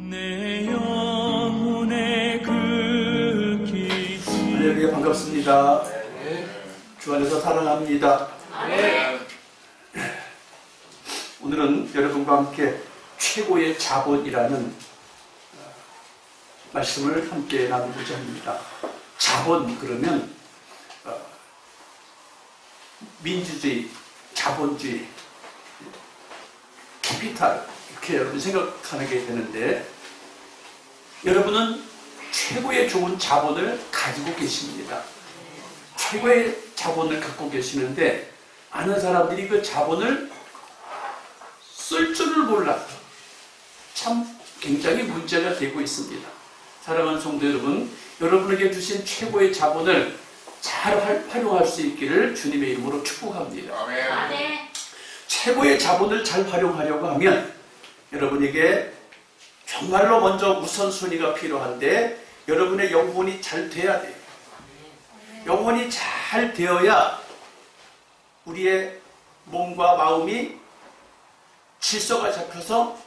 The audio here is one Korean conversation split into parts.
내 영혼의 그 기쁨. 할렐루야, 반갑습니다. 주 안에서 사랑합니다. 오늘은 여러분과 함께 최고의 자본이라는 말씀을 함께 나누고자 합니다. 자본 그러면 민주주의, 자본주의, 캐피탈 이렇게 여러분 생각하게 되는데, 여러분은 최고의 좋은 자본을 가지고 계십니다. 최고의 자본을 갖고 계시는데 많은 사람들이 그 자본을 쓸 줄을 몰라서 참 굉장히 문제가 되고 있습니다. 사랑하는 성도 여러분, 여러분에게 주신 최고의 자본을 잘 활용할 수 있기를 주님의 이름으로 축복합니다. 아멘. 최고의 자본을 잘 활용하려고 하면 여러분에게 정말로 먼저 우선순위가 필요한데, 여러분의 영혼이 잘 돼야 돼요. 영혼이 잘 되어야 우리의 몸과 마음이 질서가 잡혀서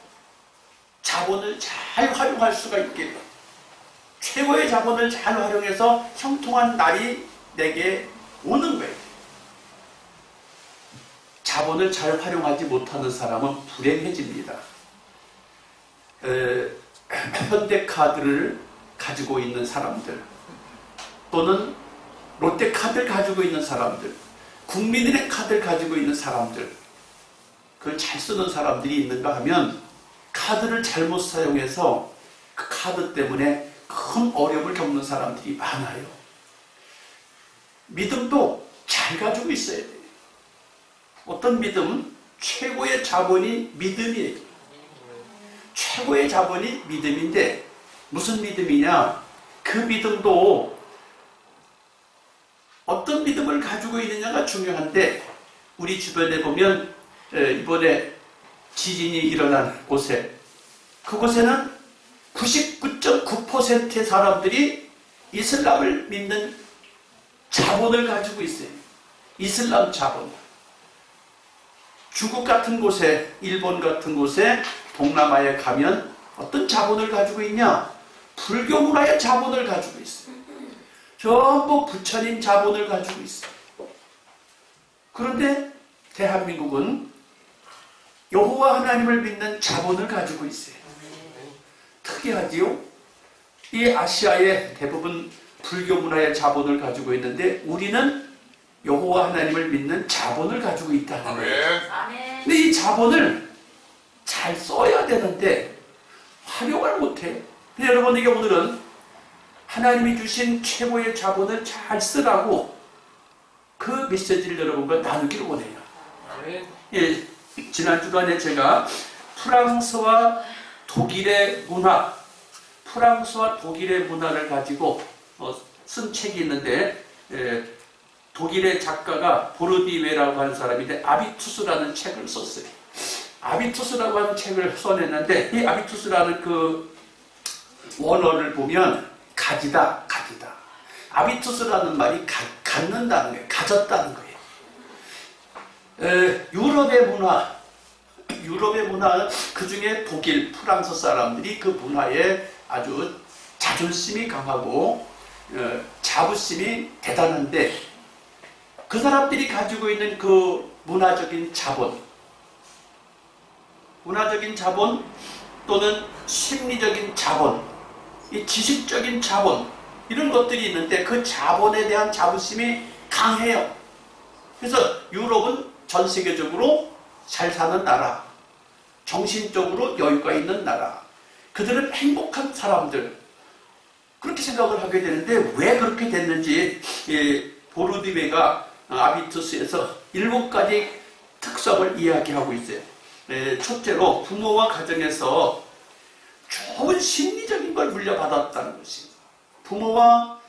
자본을 잘 활용할 수가 있게 돼요. 최고의 자본을 잘 활용해서 형통한 날이 내게 오는 거예요. 자본을 잘 활용하지 못하는 사람은 불행해집니다. 현대카드를 가지고 있는 사람들, 또는 롯데카드를 가지고 있는 사람들, 국민은행 카드를 가지고 있는 사람들, 그걸 잘 쓰는 사람들이 있는가 하면 카드를 잘못 사용해서 그 카드 때문에 큰 어려움을 겪는 사람들이 많아요. 믿음도 잘 가지고 있어야 돼요. 어떤 믿음? 최고의 자본이 믿음이에요. 최고의 자본이 믿음인데, 무슨 믿음이냐? 그 믿음도 어떤 믿음을 가지고 있느냐가 중요한데, 우리 주변에 보면 이번에 지진이 일어난 곳에, 그곳에는 99.9%의 사람들이 이슬람을 믿는 자본을 가지고 있어요. 이슬람 자본. 중국 같은 곳에, 일본 같은 곳에, 동남아에 가면 어떤 자본을 가지고 있냐? 불교 문화의 자본을 가지고 있어요. 전부 부처님 자본을 가지고 있어요. 그런데 대한민국은 여호와 하나님을 믿는 자본을 가지고 있어요. 특이하지요? 이 아시아의 대부분 불교 문화의 자본을 가지고 있는데, 우리는 여호와 하나님을 믿는 자본을 가지고 있다는 거예요. 근데 이 자본을 잘 써야 되는데 활용을 못해요. 여러분에게 오늘은 하나님이 주신 최고의 자본을 잘 쓰라고 그 메시지를 여러분과 나누기를 원해요. 예, 지난 주간에 제가 프랑스와 독일의 문화, 프랑스와 독일의 문화를 가지고 쓴 책이 있는데, 독일의 작가가 보르디웨라고 하는 사람인데 아비투스라는 책을 썼어요. 아비투스라고 하는 책을 써냈는데, 이 아비투스라는 그 원어를 보면 가지다, 가지다. 아비투스라는 말이 갖는다는 거예요. 가졌다는 거예요. 유럽의 문화, 그 중에 독일, 프랑스 사람들이 그 문화에 아주 자존심이 강하고 자부심이 대단한데, 그 사람들이 가지고 있는 그 문화적인 자본 또는 심리적인 자본, 이 지식적인 자본, 이런 것들이 있는데 그 자본에 대한 자부심이 강해요. 그래서 유럽은 전 세계적으로 잘 사는 나라, 정신적으로 여유가 있는 나라, 그들은 행복한 사람들, 그렇게 생각을 하게 되는데, 왜 그렇게 됐는지 보르디웨가 아비투스에서 7가지 특성을 이야기하고 있어요. 첫째로 부모와 가정에서 좋은 심리적인 걸 물려받았다는 것입니다. 부모와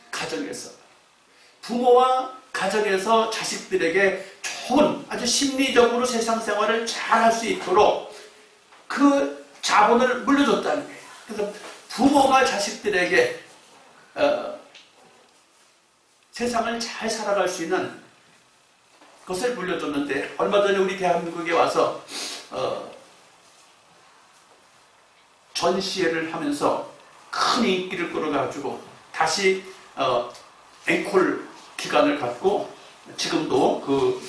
가정에서 자식들에게 좋은, 아주 심리적으로 세상 생활을 잘 할 수 있도록 그 자본을 물려줬다는 거예요. 그래서 부모가 자식들에게 세상을 잘 살아갈 수 있는 것을 물려줬는데, 얼마 전에 우리 대한민국에 와서 전시회를 하면서 큰 인기를 끌어가지고 다시 앵콜 기간을 갖고 지금도 그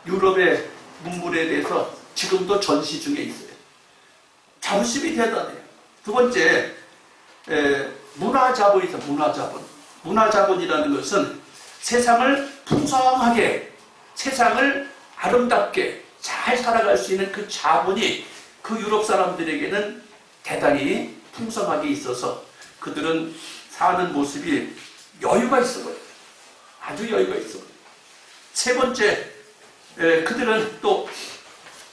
유럽의 문물에 대해서 지금도 전시 중에 있어요. 자부심이 대단해요. 두 번째, 문화자본이 있어요. 문화자본. 문화자본이라는 것은 세상을 풍성하게, 세상을 아름답게 잘 살아갈 수 있는 그 자본이 그 유럽 사람들에게는 대단히 풍성하게 있어서 그들은 사는 모습이 여유가 있어 보여요. 아주 여유가 있어 보여요. 세 번째, 그들은 또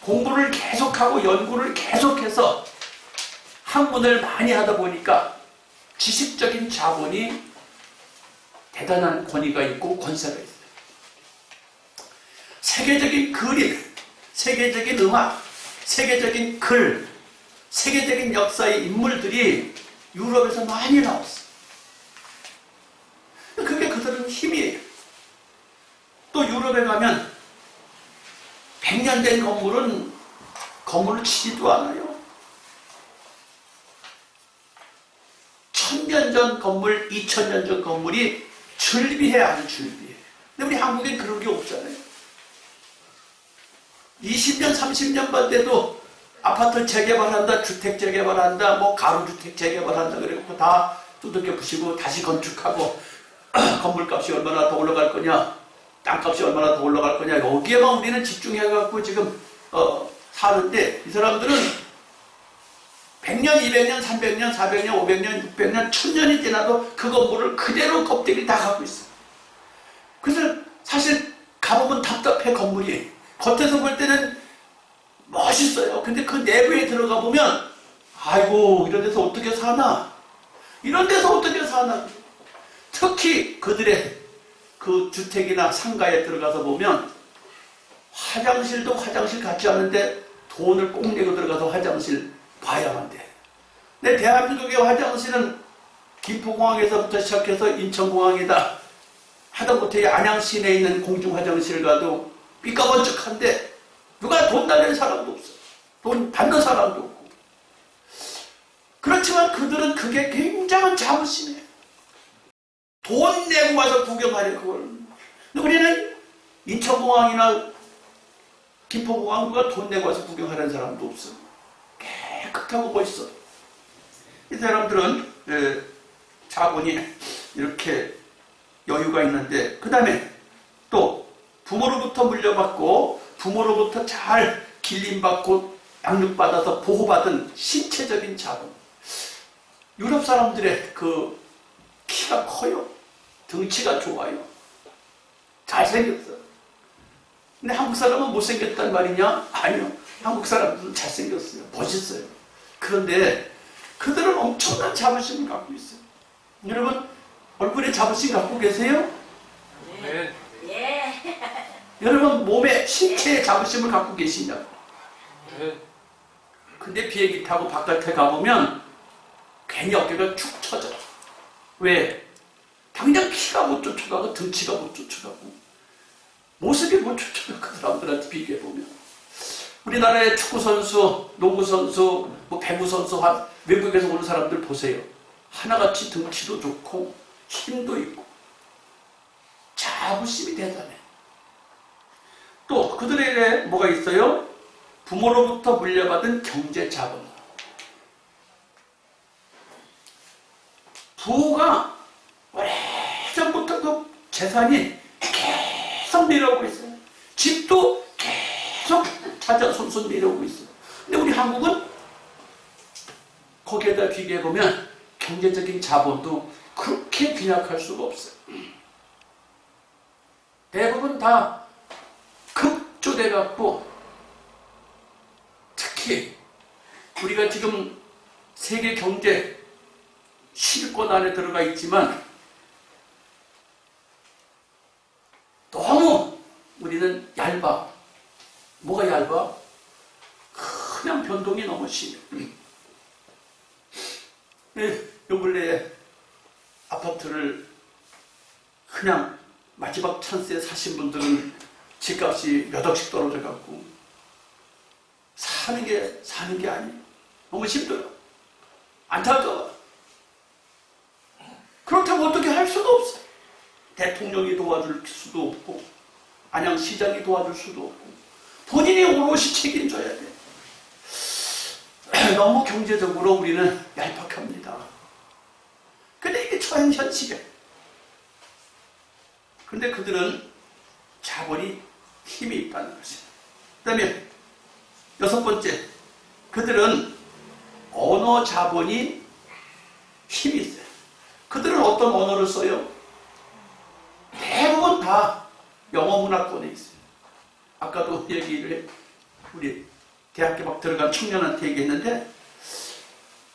공부를 계속하고 연구를 계속해서 학문을 많이 하다 보니까 지식적인 자본이 대단한 권위가 있고 권세가 있어요. 세계적인 그림, 세계적인 음악, 세계적인 글, 세계적인 역사의 인물들이 유럽에서 많이 나왔어요. 그게 그들은 힘이에요. 또 유럽에 가면 100년 된 건물을 치지도 않아요. 1000년 전 건물, 2000년 전 건물이 즐비해, 아주 즐비해. 근데 우리 한국엔 그런 게 없잖아요. 20년, 30년 반대도 아파트 재개발한다, 주택 재개발한다, 뭐 가로주택 재개발한다, 그래갖고 다 두들겨 부시고 다시 건축하고 건물값이 얼마나 더 올라갈 거냐, 땅값이 얼마나 더 올라갈 거냐, 여기에만 우리는 집중해갖고 지금 사는데, 이 사람들은 100년, 200년, 300년, 400년, 500년, 600년, 1000년이 지나도 그 건물을 그대로 껍데기 다 갖고 있어요. 그래서 사실 가보면 답답해, 건물이. 겉에서 볼 때는 멋있어요. 근데 그 내부에 들어가 보면, 아이고, 이런 데서 어떻게 사나? 이런 데서 어떻게 사나? 특히 그들의 그 주택이나 상가에 들어가서 보면 화장실도 화장실 같지 않은데 돈을 꼭 내고 들어가서 화장실 봐야만 돼. 근데 대한민국의 화장실은 김포공항에서부터 시작해서 인천공항이다 하다못해 안양 시내에 있는 공중화장실 가도 삐까번쩍한데 누가 돈 달리는 사람도 없어. 돈 받는 사람도 없고. 그렇지만 그들은 그게 굉장한 자부심이에요. 돈 내고 와서 구경하려 그걸. 근데 우리는 인천공항이나 김포공항 누가 돈 내고 와서 구경하는 사람도 없어. 깨끗하고 멋있어. 이 사람들은 자본이 이렇게 여유가 있는데, 그 다음에 또 부모로부터 물려받고 부모로부터 잘 길림받고 양육받아서 보호받은 신체적인 자본. 유럽 사람들의 그 키가 커요. 등치가 좋아요. 잘생겼어. 근데 한국 사람은 못생겼단 말이냐? 아니요. 한국 사람들은 잘생겼어요. 멋있어요. 그런데 그들은 엄청난 자부심을 갖고 있어요. 여러분, 얼굴에 자부심 갖고 계세요? 네. 예. 여러분, 몸에, 신체에 자부심을 갖고 계시냐고. 네. 근데 비행기 타고 바깥에 가보면 괜히 어깨가 축 처져. 왜? 당장 키가 못 쫓아가고 등치가 못 쫓아가고 모습이 못 쫓아가고 그 사람들한테 비교해보면. 우리나라의 축구선수, 농구선수, 뭐 배구선수, 외국에서 오는 사람들 보세요. 하나같이 등치도 좋고 힘도 있고 자부심이 대단해. 또 그들에게 뭐가 있어요? 부모로부터 물려받은 경제자본. 부가 오래전부터 그 재산이 계속 내려오고 있어요. 집도 계속 자자손손 내려오고 있어요. 근데 우리 한국은 거기에다 비교해보면 경제적인 자본도 그렇게 빈약할 수가 없어요. 대부분 다 급조돼갖고, 특히 우리가 지금 세계 경제 10위권 안에 들어가 있지만 너무 우리는 얇아. 뭐가 얇아? 그냥 변동이 너무 심해. 요 근래에 아파트를 그냥 마지막 찬스에 사신 분들은 집값이 몇 억씩 떨어져 갖고 사는 게 아니에요. 너무 힘들어. 안타까워. 그렇다고 어떻게 할 수도 없어. 대통령이 도와줄 수도 없고 안양시장이 도와줄 수도 없고 본인이 오롯이 책임져야 돼. 너무 경제적으로 우리는 얄팍합니다. 근데 이게 처한 현실이야. 근데 그들은 자본이 힘이 있다는 것이야. 그 다음에 6번째, 그들은 언어 자본이 힘이 있어요. 그들은 어떤 언어를 써요? 대부분 다 영어 문화권에 있어요. 아까도 얘기를 우리 대학교 막 들어간 청년한테 얘기했는데,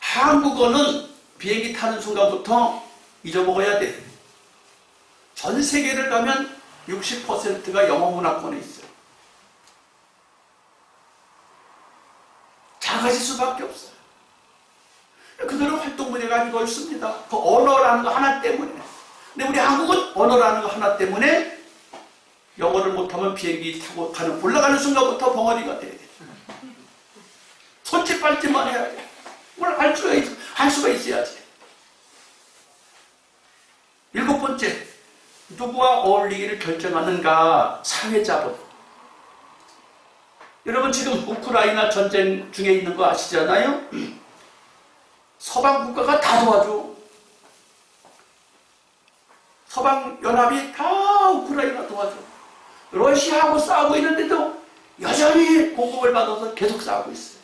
한국어는 비행기 타는 순간부터 잊어먹어야 돼. 전 세계를 가면 60%가 영어 문화권에 있어요. 작아질 수밖에 없어요. 그들은 활동 분야가 이거 있습니다. 그 언어라는 거 하나 때문에. 근데 우리 한국은 언어라는 거 하나 때문에 영어를 못하면 비행기 타고 올라가는 순간부터 벙어리가 돼야 돼. 손짓발짓만 해야 돼. 뭘 할 수가 있어야지. 7번째, 누구와 어울리기를 결정하는가? 사회자본. 여러분 지금 우크라이나 전쟁 중에 있는 거 아시잖아요? 서방 국가가 다 도와줘. 서방 연합이 다 우크라이나 도와줘. 러시아하고 싸우고 있는데도 여전히 보급을 받아서 계속 싸우고 있어요.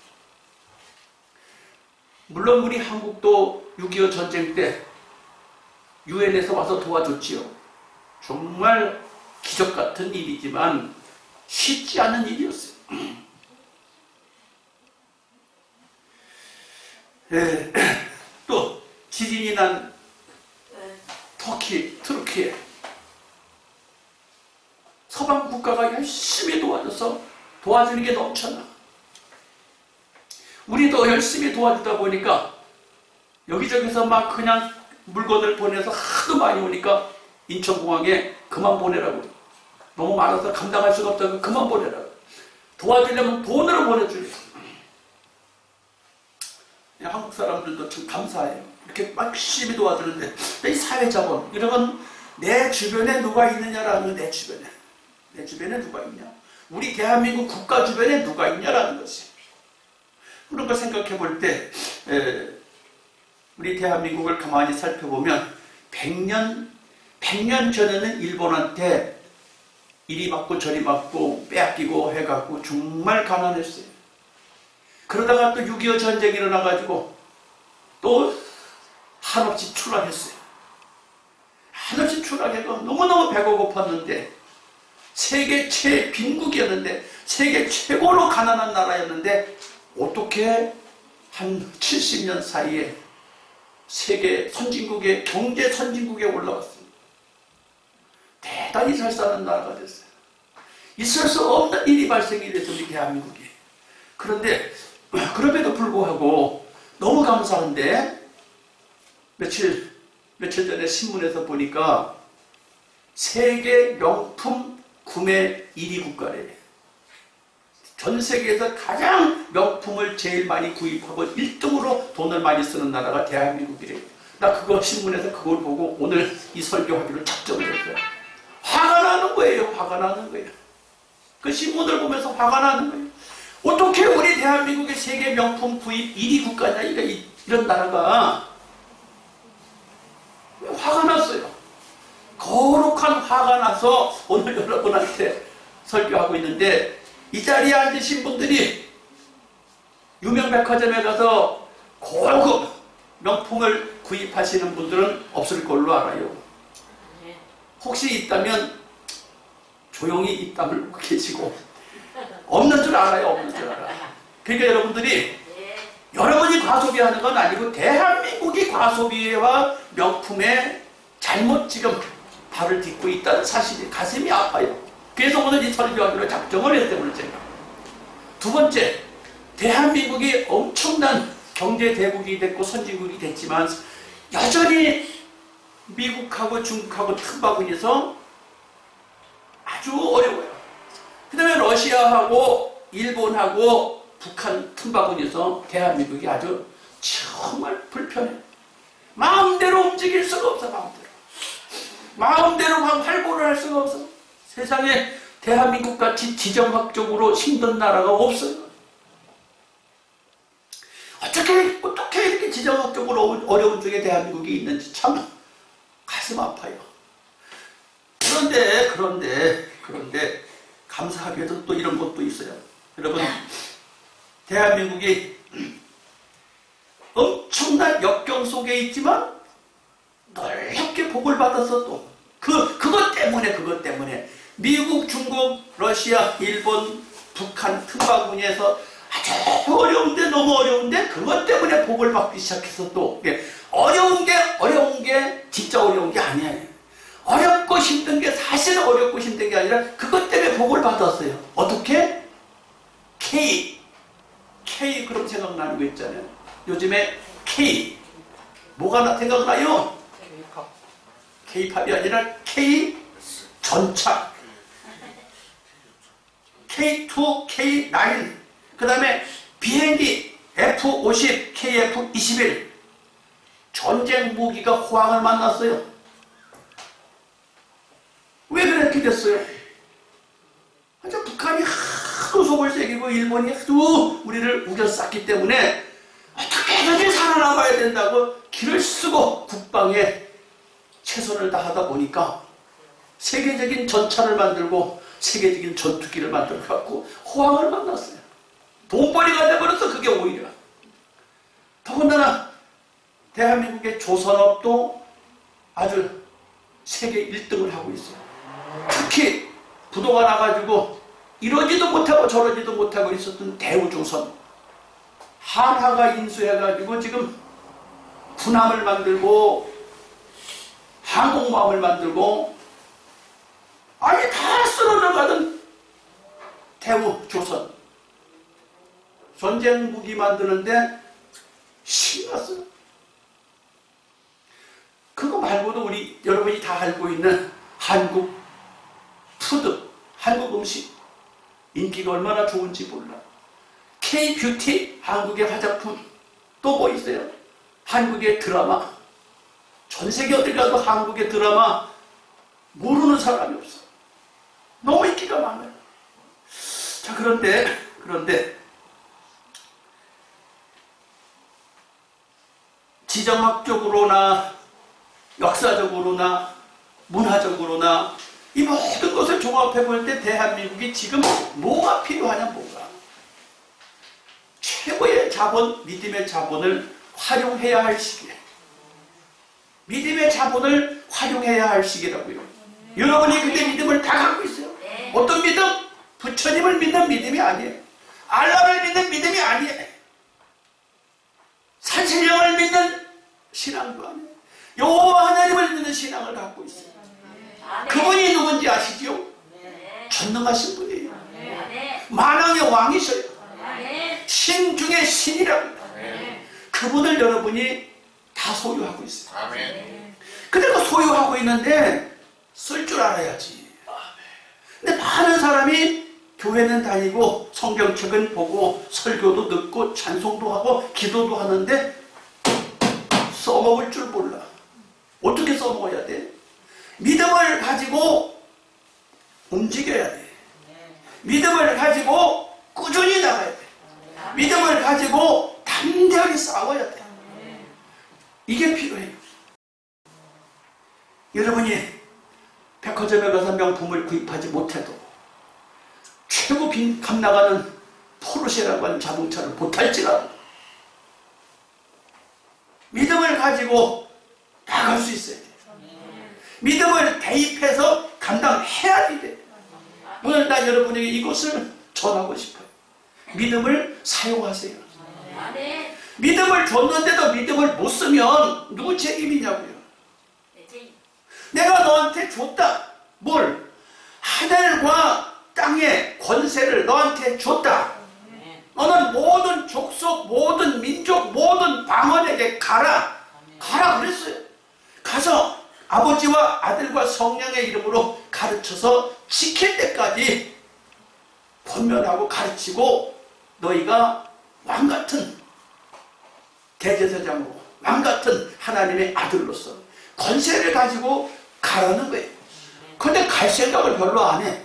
물론 우리 한국도 6.25 전쟁 때 유엔에서 와서 도와줬지요. 정말 기적 같은 일이지만 쉽지 않은 일이었어요. 또 지진이 난 터키에 서방 국가가 열심히 도와줘서 도와주는 게 넘쳐나. 우리도 열심히 도와주다 보니까 여기저기서 막 그냥 물건을 보내서 하도 많이 오니까 인천공항에 그만 보내라고. 너무 많아서 감당할 수가 없다고 그만 보내라고. 도와주려면 돈으로 보내주래. 한국 사람들도 참 감사해요. 이렇게 열심히 도와주는데. 이 사회자본, 여러분, 내 주변에 누가 있느냐라는, 내 주변에 누가 있냐. 우리 대한민국 국가 주변에 누가 있냐라는 것이. 그런 걸 생각해 볼 때, 우리 대한민국을 가만히 살펴보면 100년 전에는 일본한테 이리 맞고 저리 맞고 빼앗기고 해갖고 정말 가난했어요. 그러다가 또 6.25 전쟁이 일어나가지고 또 한없이 추락했어요. 한없이 추락해서 너무너무 배가 고팠는데, 세계 최빈국이었는데, 세계 최고로 가난한 나라였는데, 어떻게 한 70년 사이에 세계 선진국의, 경제 선진국에 올라왔습니다. 대단히 잘 사는 나라가 됐어요. 있을 수 없는 일이 발생이 됐어요, 우리 대한민국이. 그런데 그럼에도 불구하고 너무 감사한데, 며칠 전에 신문에서 보니까 세계 명품 구매 1위 국가래. 전 세계에서 가장 명품을 제일 많이 구입하고 1등으로 돈을 많이 쓰는 나라가 대한민국이래요. 나 그거 신문에서 그걸 보고 오늘 이 설교하기로 작정을 했어요. 화가 나는 거예요. 화가 나는 거예요. 그 신문을 보면서 화가 나는 거예요. 어떻게 우리 대한민국의 세계 명품 구입 1위 국가냐, 이런 나라가. 화가 났어요. 거룩한 화가 나서 오늘 여러분한테 설교하고 있는데, 이 자리에 앉으신 분들이 유명 백화점에 가서 고급 명품을 구입하시는 분들은 없을 걸로 알아요. 혹시 있다면 조용히 입 다물고 계시고, 없는 줄 알아요. 없는 줄 알아. 그러니까 여러분들이, 여러분이 과소비하는 건 아니고 대한민국이 과소비와 명품에 잘못 지금 발을 딛고 있다는 사실이 가슴이 아파요. 그래서 오늘 이 설교하기로 작정을 했어요. 오늘 제가. 2번째, 대한민국이 엄청난 경제 대국이 됐고 선진국이 됐지만 여전히 미국하고 중국하고 틈바구니에서 아주 어려워요. 그 다음에 러시아하고 일본하고 북한 틈바구니에서 대한민국이 아주 정말 불편해. 마음대로 움직일 수가 없어. 마음대로 활보를 할 수가 없어. 세상에 대한민국같이 지정학적으로 힘든 나라가 없어요. 어떻게 이렇게 지정학적으로 어려운 쪽에 대한민국이 있는지 참 가슴 아파요. 그런데 감사하게도 또 이런 것도 있어요. 여러분, 대한민국이 엄청난 역경 속에 있지만 넓게 복을 받아서 또 그것 때문에 미국, 중국, 러시아, 일본, 북한 틈바구니에서 아주 너무 어려운데 그것 때문에 복을 받기 시작해서 또 어려운 게 진짜 어려운 게 아니에요. 어렵고 힘든 게 사실은 어렵고 힘든 게 아니라 그것 때문에 복을 받았어요. 어떻게? K 그럼 생각나는 거 있잖아요. 요즘에 K 뭐가 생각나요? K-팝이 아니라 K 전차, K2, K9, 그 다음에 비행기 F-50, KF-21 전쟁 무기가 호황을 만났어요. 왜 그렇게 됐어요? 북한이 하도 속을 새기고 일본이 하도 우리를 우겨쌌기 때문에 어떻게든지 살아남아야 된다고 길을 쓰고 국방에 최선을 다하다 보니까 세계적인 전차를 만들고 세계적인 전투기를 만들어 갖고 호황을 만났어요. 돈벌이가 돼버려서 그게 오히려. 더군다나 대한민국의 조선업도 아주 세계 1등을 하고 있어요. 특히 부도가 나가지고 이러지도 못하고 저러지도 못하고 있었던 대우조선, 한화가 인수해가지고 지금 군함을 만들고 항공모함을 만들고 아예 다 쓰러져가던 대우조선 전쟁 무기 만드는데 신났어요. 그거 말고도 여러분이 다 알고 있는 한국 푸드, 한국 음식 인기가 얼마나 좋은지 몰라. K-뷰티, 한국의 화장품, 또 뭐 있어요? 한국의 드라마. 전 세계 어딜 가도 한국의 드라마 모르는 사람이 없어. 너무 인기가 많아요. 자, 그런데 지정학적으로나 역사적으로나 문화적으로나 이 모든 것을 종합해 볼 때 대한민국이 지금 뭐가 필요하냐, 뭐가. 최고의 자본, 믿음의 자본을 활용해야 할 시기에. 믿음의 자본을 활용해야 할 시기라고요. 여러분이 근데 믿음을 다 갖고 있어요. 어떤 믿음? 부처님을 믿는 믿음이 아니에요. 알라를 믿는 믿음이 아니에요. 산신령을 믿는 신앙도 아니에요. 여호와 하나님을 믿는 신앙을 갖고 있어요. 그분이 누군지 아시죠? 전능하신 분이에요. 만왕의 왕이셔요. 신 중에 신이라고. 그분을 여러분이 다 소유하고 있어요. 근데 그 소유하고 있는데 쓸 줄 알아야지. 근데 많은 사람이 교회는 다니고 성경책은 보고 설교도 듣고 찬송도 하고 기도도 하는데 써먹을 줄 몰라. 어떻게 써먹어야 돼? 믿음을 가지고 움직여야 돼. 믿음을 가지고 꾸준히 나가야 돼. 믿음을 가지고 담대하게 싸워야 돼. 이게 필요해요. 여러분이 백화점에 가서 명품을 구입하지 못해도 최고 값 나가는 포르쉐라고 하는 자동차를 못 탈지라도 믿음을 가지고 나갈 수 있어야 돼. 믿음을 대입해서 감당해야 돼. 오늘 나 여러분에게 이것을 전하고 싶어요. 믿음을 사용하세요. 믿음을 줬는데도 믿음을 못 쓰면 누구 책임이냐고요. 내가 너한테 줬다. 뭘? 하늘과 땅의 권세를 너한테 줬다. 너는 모든 족속, 모든 민족, 모든 방언에게 가라. 가라 그랬어요. 가서 아버지와 아들과 성령의 이름으로 가르쳐서 지킬 때까지 권면하고 가르치고 너희가 왕같은 대제사장으로 왕같은 하나님의 아들로서 권세를 가지고 가라는 거예요. 근데 갈 생각을 별로 안 해.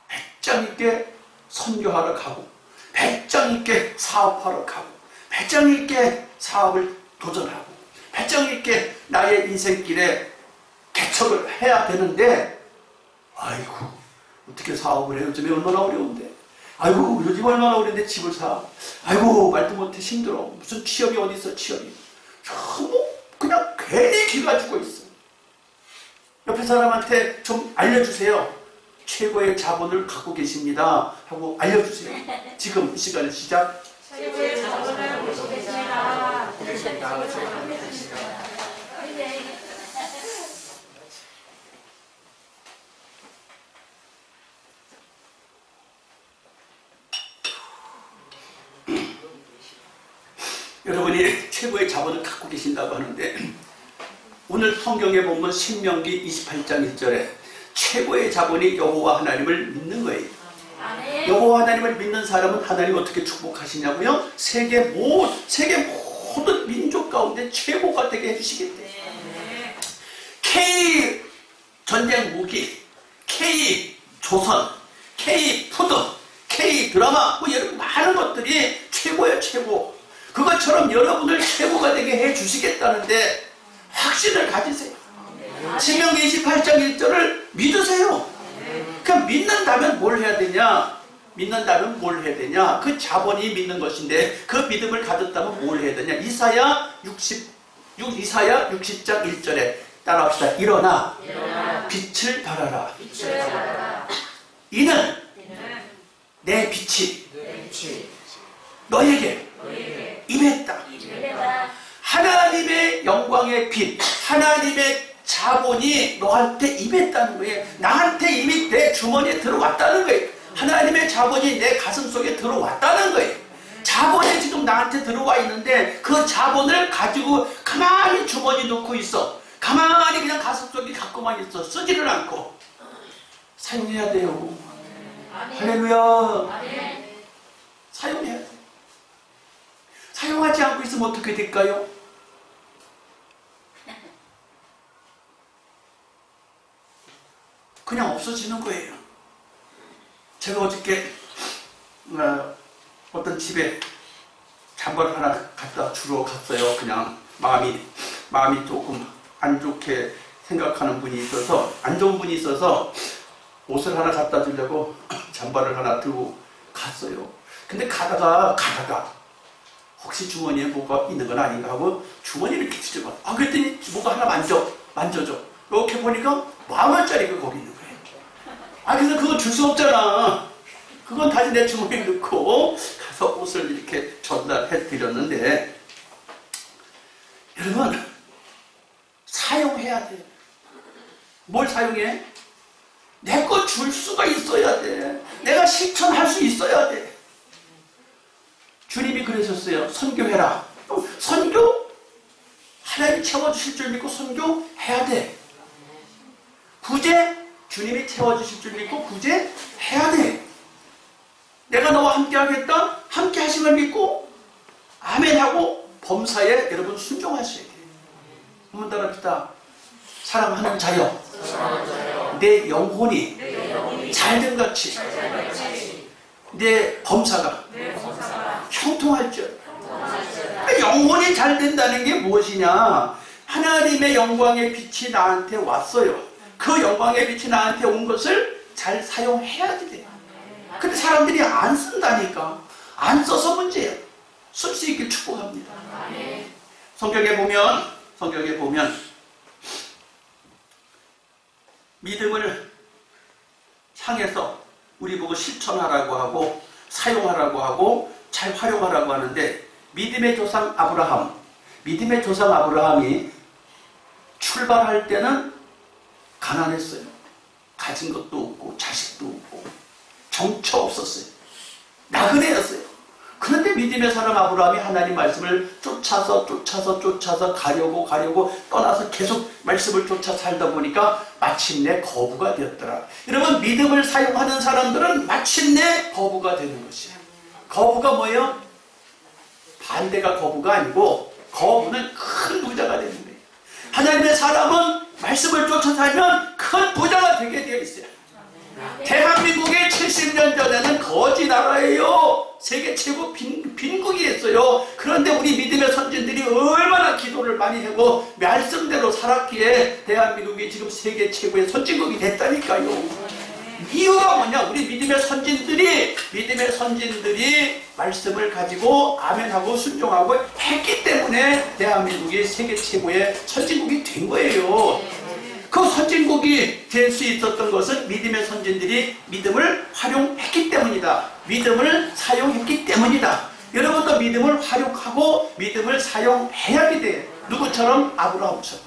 배짱 있게 선교하러 가고, 배짱 있게 사업하러 가고, 배짱 있게 사업을 도전하고, 배짱 있게 나의 인생길에 개척을 해야 되는데, 아이고 어떻게 사업을 해? 요즘에 얼마나 어려운데. 아이고 요즘 얼마나 어려운데 집을 사. 아이고 말도 못해 힘들어. 무슨 취업이 어디 있어 취업이. 뭐 그냥 괜히 기가 죽어 있어. 옆에 사람한테 좀 알려주세요. 최고의 자본을 갖고 계십니다 하고 알려주세요. 지금 이 시간에 시작. 최고의 자본을 갖고 계십니다. 여러분이 최고의 자본을 갖고 계신다고 하는데, 오늘 성경에 보면 신명기 28장 1절에 최고의 자본이 여호와 하나님을 믿는 거예요. 여호와 하나님을 믿는 사람은 하나님 어떻게 축복하시냐고요? 세계 모든 민족 가운데 최고가 되게 해주시겠대요. K 전쟁 무기, K 조선, K 푸드, K 드라마, 뭐 여러 많은 것들이 최고예요, 최고. 그것처럼 여러분을 최고가 되게 해주시겠다는데 확신을 가지세요. 신명기 28장 1절을 믿으세요. 그러니까 믿는다면 뭘 해야 되냐? 믿는다면 뭘 해야 되냐? 그 자본이 믿는 것인데 그 믿음을 가졌다면 뭘 해야 되냐? 이사야 60장 1절에 따라합시다. 일어나 빛을 발하라. 이는 내 빛이 너에게 임했다. 하나님의 영광의 빛, 하나님의 자본이 너한테 임했다는 거예요. 나한테 이미 내 주머니에 들어왔다는 거예요. 하나님의 자본이 내 가슴 속에 들어왔다는 거예요. 자본이 지금 나한테 들어와 있는데 그 자본을 가지고 가만히 주머니 놓고 있어. 가만히 그냥 가슴 속에 갖고만 있어. 쓰지를 않고. 사용해야 돼요. 할렐루야. 사용해야 돼. 사용하지 않고 있으면 어떻게 될까요? 그냥 없어지는 거예요. 제가 어저께 어떤 집에 잠바를 하나 갖다 주러 갔어요. 그냥 마음이 조금 안 좋게 생각하는 분이 있어서, 안 좋은 분이 있어서 옷을 하나 갖다 주려고 잠바를 하나 들고 갔어요. 근데 가다가 혹시 주머니에 뭐가 있는 건 아닌가 하고 주머니를 이렇게 뒤져봐. 그랬더니 뭐가 하나 만져줘. 이렇게 보니까 10,000원짜리가 거기 있는 거예요. 그래서 그거 줄 수 없잖아. 그건 다시 내 주머니에 넣고 가서 옷을 이렇게 전달해 드렸는데, 여러분 사용해야 돼. 뭘 사용해? 내 거 줄 수가 있어야 돼. 내가 실천할 수 있어야 돼. 주님이 그러셨어요. 선교해라. 선교? 하나님이 채워주실 줄 믿고 선교해야 돼. 구제? 주님이 채워주실 줄 믿고 구제해야 돼. 내가 너와 함께 하겠다? 함께 하심을 믿고 아멘하고 범사에 여러분 순종하셔야 돼요. 한번 따라합시다. 사랑하는 자여, 내 영혼이 잘됨같이 내 범사가 형통할 줄. 영혼이 잘 된다는 게 무엇이냐? 하나님의 영광의 빛이 나한테 왔어요. 그 영광의 빛이 나한테 온 것을 잘 사용해야 돼요. 근데 사람들이 안 쓴다니까. 안 써서 문제예요. 쓸 수 있길 축복합니다. 성경에 보면 믿음을 향해서 우리 보고 실천하라고 하고 사용하라고 하고 잘 활용하라고 하는데, 믿음의 조상 아브라함이 출발할 때는 가난했어요. 가진 것도 없고 자식도 없고 정처 없었어요. 나그네였어요. 그런데 믿음의 사람 아브라함이 하나님 말씀을 쫓아서 가려고 떠나서 계속 말씀을 쫓아 살다 보니까 마침내 거부가 되었더라. 여러분, 믿음을 사용하는 사람들은 마침내 거부가 되는 것이에요. 거부가 뭐예요? 반대가 거부가 아니고 거부는 큰 부자가 되는 거예요. 하나님의 사람은 말씀을 쫓아 살면 큰 부자가 되게 되어 있어요. 대한민국이 70년 전에는 거지 나라예요. 세계 최고 빈국이었어요. 그런데 우리 믿음의 선진들이 얼마나 기도를 많이 하고 말씀대로 살았기에 대한민국이 지금 세계 최고의 선진국이 됐다니까요. 이유가 뭐냐? 우리 믿음의 선진들이 말씀을 가지고 아멘하고 순종하고 했기 때문에 대한민국이 세계 최고의 선진국이 된 거예요. 그 선진국이 될 수 있었던 것은 믿음의 선진들이 믿음을 활용했기 때문이다. 믿음을 사용했기 때문이다. 여러분도 믿음을 활용하고 믿음을 사용해야 돼. 누구처럼? 아브라함처럼.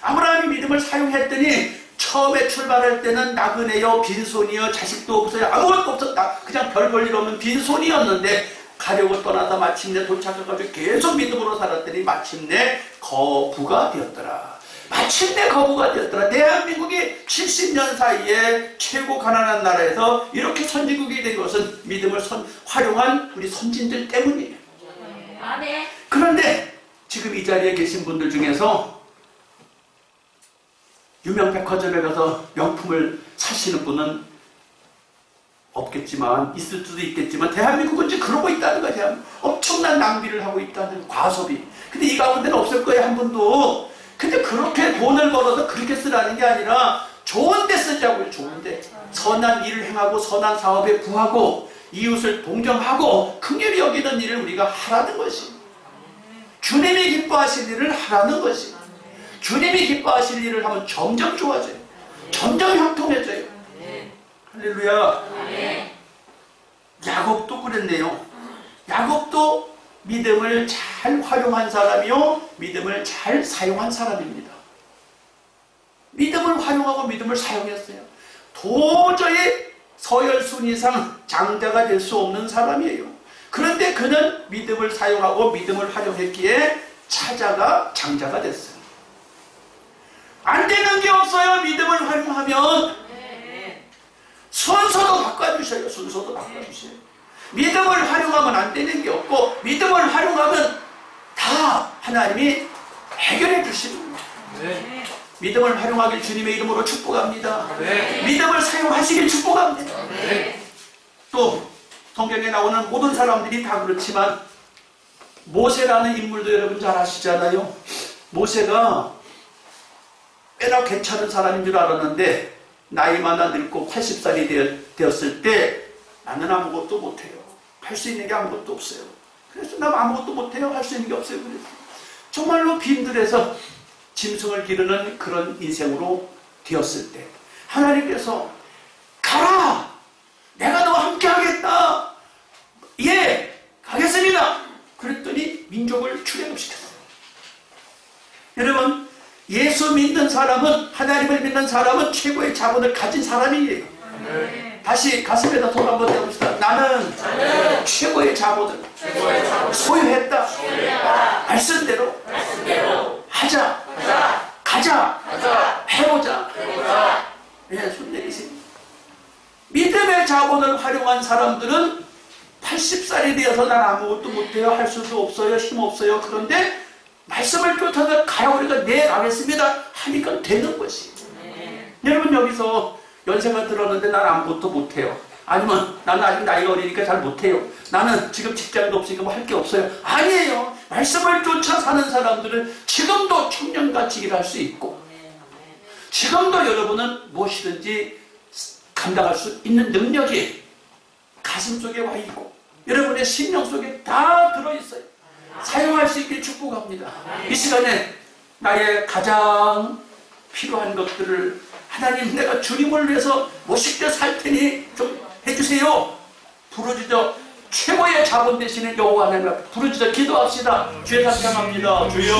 아브라함이 믿음을 사용했더니 처음에 출발할 때는 나그네요, 빈손이요, 자식도 없어요, 아무것도 없었다. 그냥 별 볼 일 없는 빈손이었는데 가려고 떠나다 마침내 도착해가지고 계속 믿음으로 살았더니 마침내 거부가 되었더라. 대한민국이 70년 사이에 최고 가난한 나라에서 이렇게 선진국이 된 것은 믿음을 활용한 우리 선진들 때문이에요. 그런데 지금 이 자리에 계신 분들 중에서 유명 백화점에 가서 명품을 사시는 분은 없겠지만, 있을 수도 있겠지만, 대한민국은 지금 그러고 있다는 거야. 엄청난 낭비를 하고 있다는 과소비. 근데 이 가운데는 없을 거예요, 한 분도. 근데 그렇게 돈을 벌어서 그렇게 쓰라는 게 아니라 좋은 데 쓰자고요. 좋은 데. 선한 일을 행하고 선한 사업에 부하고 이웃을 동정하고 긍휼히 여기는 일을 우리가 하라는 것이. 주님이 기뻐하실 일을 하라는 것이. 주님이 기뻐하실 일을 하면 점점 좋아져요. 점점 형통해져요. 할렐루야. 야곱도 그랬네요. 야곱도 믿음을 잘 활용한 사람이요, 믿음을 잘 사용한 사람입니다. 믿음을 활용하고 믿음을 사용했어요. 도저히 서열순 이상 장자가 될 수 없는 사람이에요. 그런데 그는 믿음을 사용하고 믿음을 활용했기에 차자가 장자가 됐어요. 안 되는 게 없어요. 믿음을 활용하면. 순서도 바꿔주셔요. 순서도 바꿔주셔요. 믿음을 활용하면 안 되는 게 없고, 믿음을 활용하면 다 하나님이 해결해 주시는 거예요. 믿음을 활용하길 주님의 이름으로 축복합니다. 믿음을 사용하시길 축복합니다. 또 성경에 나오는 모든 사람들이 다 그렇지만 모세라는 인물도 여러분 잘 아시잖아요. 모세가 꽤나 괜찮은 사람인 줄 알았는데 나이 많아 늙고 80살이 되었을 때 나는 아무것도 못해요. 할 수 있는 게 아무것도 없어요. 그래서 난 아무것도 못해요. 할 수 있는 게 없어요. 그래서 정말로 빈들에서 짐승을 기르는 그런 인생으로 되었을 때 하나님께서 가라! 내가 너와 함께 하겠다! 예! 가겠습니다! 그랬더니 민족을 출애굽시켰어요. 여러분, 예수 믿는 사람은, 하나님을 믿는 사람은 최고의 자본을 가진 사람이에요. 다시 가슴에다 손 한번 대봅시다. 나는 최고의 자본을 소유했다. 말씀대로 하자. 가자. 해보자. 예, 손 내리세요. 믿음의 자본을 활용한 사람들은 80살이 되어서 난 아무것도 못해요. 할 수도 없어요. 힘 없어요. 그런데 말씀을 쫓아서 가라고 그러니까 네 가겠습니다 하니까 되는 것이. 여러분, 여기서 연세가 들었는데 난 아무것도 못해요. 아니면 나는 아직 나이가 어리니까 잘 못해요. 나는 지금 직장도 없으니까 뭐 할 게 없어요. 아니에요. 말씀을 쫓아 사는 사람들은 지금도 청년같이 일할 수 있고, 지금도 여러분은 무엇이든지 감당할 수 있는 능력이 가슴속에 와 있고 여러분의 심령 속에 다 들어있어요. 사용할 수 있게 축복합니다. 이 시간에 나의 가장 필요한 것들을 하나님, 내가 주님을 위해서 멋있게 살 테니 좀 해주세요. 부르짖어 최고의 자본 되시는 여호와 하나님 앞에 부르짖어 기도합시다. 주의 찬양합니다. 주여.